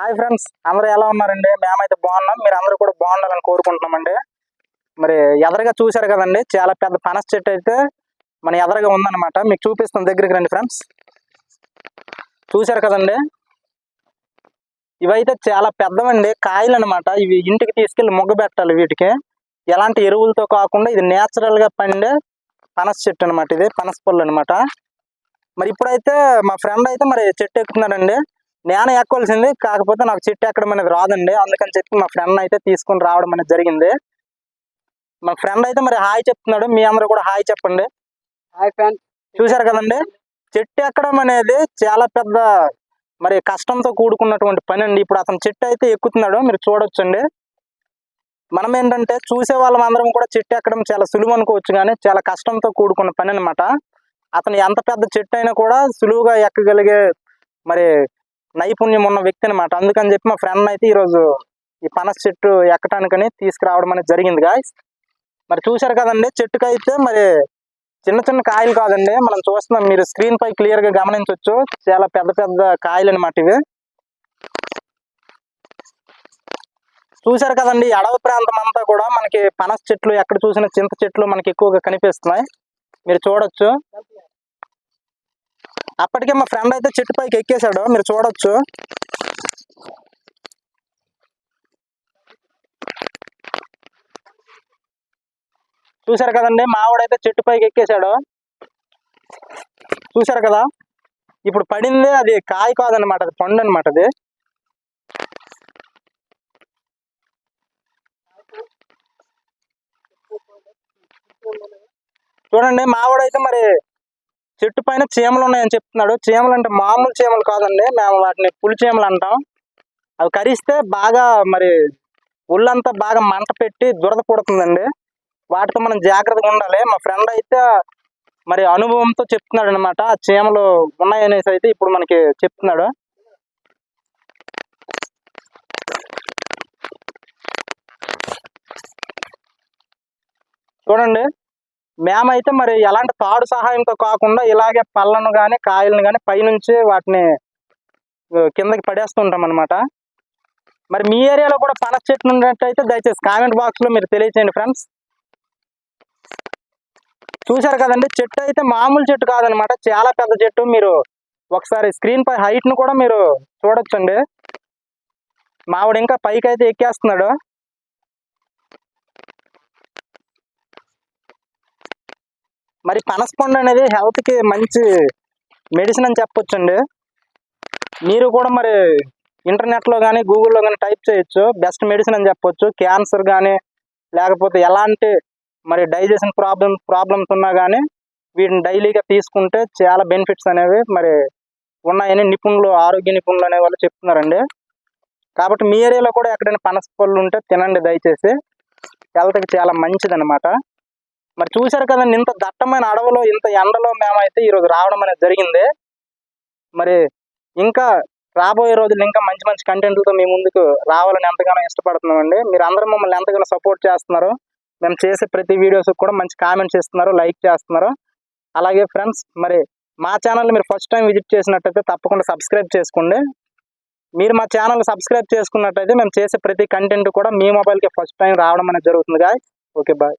Hi friends, అందరూ ఎలా ఉన్నారండి? మేమైతే బాగున్నాం. మీరు అందరూ కూడా బాగుండాలని కోరుకుంటున్నామండి. మరి ఎదరగా చూశారు కదండి, చాలా పెద్ద పనస చెట్టు అయితే మన ఎదరగా ఉందన్నమాట. మీకు చూపిస్తాం, దగ్గరికి రండి ఫ్రెండ్స్. చూశారు కదండి, ఇవైతే చాలా పెద్దవండి కాయలు అనమాట. ఇవి ఇంటికి తీసుకెళ్లి మొగ్గ పెట్టాలి. వీటికి ఎలాంటి ఎరువులతో కాకుండా ఇది నేచురల్ గా పండే పనస చెట్టు అనమాట. ఇది పనస పళ్ళు అనమాట. మరి ఇప్పుడైతే మా ఫ్రెండ్ అయితే మరి చెట్టు ఎక్కుతున్నాడండి. నేను ఎక్కవలసింది, కాకపోతే నాకు చెట్టు ఎక్కడం అనేది రాదండి. అందుకని చెప్పి మా ఫ్రెండ్ అయితే తీసుకుని రావడం అనేది జరిగింది. మా ఫ్రెండ్ అయితే మరి హాయ్ చెప్తున్నాడు. మీ అందరూ కూడా హాయ్ చెప్పండి. Hi friends. చూశారు కదండి, చెట్టు ఎక్కడం అనేది చాలా పెద్ద మరి కష్టంతో కూడుకున్నటువంటి పని అండి. ఇప్పుడు అతను చెట్టు అయితే ఎక్కుతున్నాడు, మీరు చూడొచ్చండి. మనం ఏంటంటే చూసే వాళ్ళం అందరం కూడా చెట్టు ఎక్కడం చాలా సులువు అనుకోవచ్చు, కానీ చాలా కష్టంతో కూడుకున్న పని అనమాట. అతను ఎంత పెద్ద చెట్టు అయినా కూడా సులువుగా ఎక్కగలిగే మరి నైపుణ్యం ఉన్న వ్యక్తి అనమాట. అందుకని చెప్పి మా ఫ్రెండ్ అయితే ఈరోజు ఈ పనస చెట్టు ఎక్కటానికని తీసుకురావడం అనేది జరిగింది గాయ్స్. మరి చూశారు కదండి, చెట్టుకైతే మరి చిన్న చిన్న కాయలు కాదండి, మనం చూస్తున్నాం. మీరు స్క్రీన్ పై క్లియర్ గా గమనించవచ్చు, చాలా పెద్ద పెద్ద కాయలు అనమాట ఇవి. చూశారు కదండి, అడవి ప్రాంతం అంతా కూడా మనకి పనస చెట్లు, ఎక్కడ చూసిన చింత చెట్లు మనకి ఎక్కువగా కనిపిస్తున్నాయి. మీరు చూడొచ్చు. అప్పటికే మా ఫ్రెండ్ అయితే చెట్టు పైకి ఎక్కేశాడు, మీరు చూడొచ్చు. చూశారు కదండి, మావాడైతే చెట్టు పైకి ఎక్కేశాడు. చూశారు కదా, ఇప్పుడు పడింది అది కాయ కాదనమాట, అది పండు అనమాట. అది చూడండి, మావాడైతే మరి చెట్టు పైన చీమలు ఉన్నాయని చెప్తున్నాడు. చీమలు అంటే మామూలు చీమలు కాదండి, మేము వాటిని పులి చీమలు అంటాం. అవి కరిస్తే బాగా మరి ఒళ్ళంతా బాగా మంట పెట్టి దురద పుడుతుందండి. వాటితో మనం జాగ్రత్తగా ఉండాలి. మా ఫ్రెండ్ అయితే మరి అనుభవంతో చెప్తున్నాడు అనమాట. ఆ చీమలు ఉన్నాయనేసి అయితే ఇప్పుడు మనకి చెప్తున్నాడు. చూడండి, మేమైతే మరి ఎలాంటి తాడు సహాయంతో కాకుండా ఇలాగే పళ్ళను కానీ కాయలను కానీ పైనుంచి వాటిని కిందకి పడేస్తుంటాం అనమాట. మరి మీ ఏరియాలో కూడా పనస చెట్లు ఉన్నట్టయితే దయచేసి కామెంట్ బాక్స్ లో మీరు తెలియచేయండి ఫ్రెండ్స్. చూశారు కదండి, చెట్టు అయితే మామూలు చెట్టు కాదనమాట, చాలా పెద్ద చెట్టు. మీరు ఒకసారి స్క్రీన్ పై హైట్ ను కూడా మీరు చూడొచ్చండి. మావిడ ఇంకా పైకి అయితే ఎక్కేస్తున్నాడు. మరి పనస పండు అనేది హెల్త్ కి మంచి మెడిసిన్ అని చెప్పొచ్చండి. మీరు కూడా మరి ఇంటర్నెట్ లో కానీ గూగుల్లో కానీ టైప్ చేయొచ్చు, బెస్ట్ మెడిసిన్ అని చెప్పొచ్చు. క్యాన్సర్ కానీ లేకపోతే ఎలాంటి మరి డైజెషన్ ప్రాబ్లమ్స్ ఉన్నా కానీ వీటిని డైలీగా తీసుకుంటే చాలా బెనిఫిట్స్ అనేవి మరి ఉన్నాయని నిపుణులు, ఆరోగ్య నిపుణులు అనే వాళ్ళు చెప్తున్నారండి. కాబట్టి మీ ఏరియాలో కూడా ఎక్కడైనా పనస పళ్ళు ఉంటే తినండి దయచేసి, హెల్త్కి చాలా మంచిది అనమాట. మరి చూశారు కదండి, ఇంత దట్టమైన అడవిలో ఇంత ఎండలో మేమైతే ఈరోజు రావడం అనేది జరిగింది. మరి ఇంకా రాబోయే రోజులు ఇంకా మంచి మంచి కంటెంట్లతో మీ ముందుకు రావాలని ఎంతగానో ఇష్టపడుతున్నామండి. మీరు అందరూ మమ్మల్ని ఎంతగానో సపోర్ట్ చేస్తున్నారు. మేము చేసే ప్రతి వీడియోస్ కూడా మంచి కామెంట్స్ ఇస్తున్నారు, లైక్ చేస్తున్నారు. అలాగే ఫ్రెండ్స్, మరి మా ఛానల్ మీరు ఫస్ట్ టైం విజిట్ చేసినట్టయితే తప్పకుండా సబ్స్క్రైబ్ చేసుకోండి. మీరు మా ఛానల్ సబ్స్క్రైబ్ చేసుకున్నట్టయితే మేము చేసే ప్రతి కంటెంట్ కూడా మీ మొబైల్కి ఫస్ట్ టైం రావడం అనేది జరుగుతుంది గాయ్స్. Okay, bye.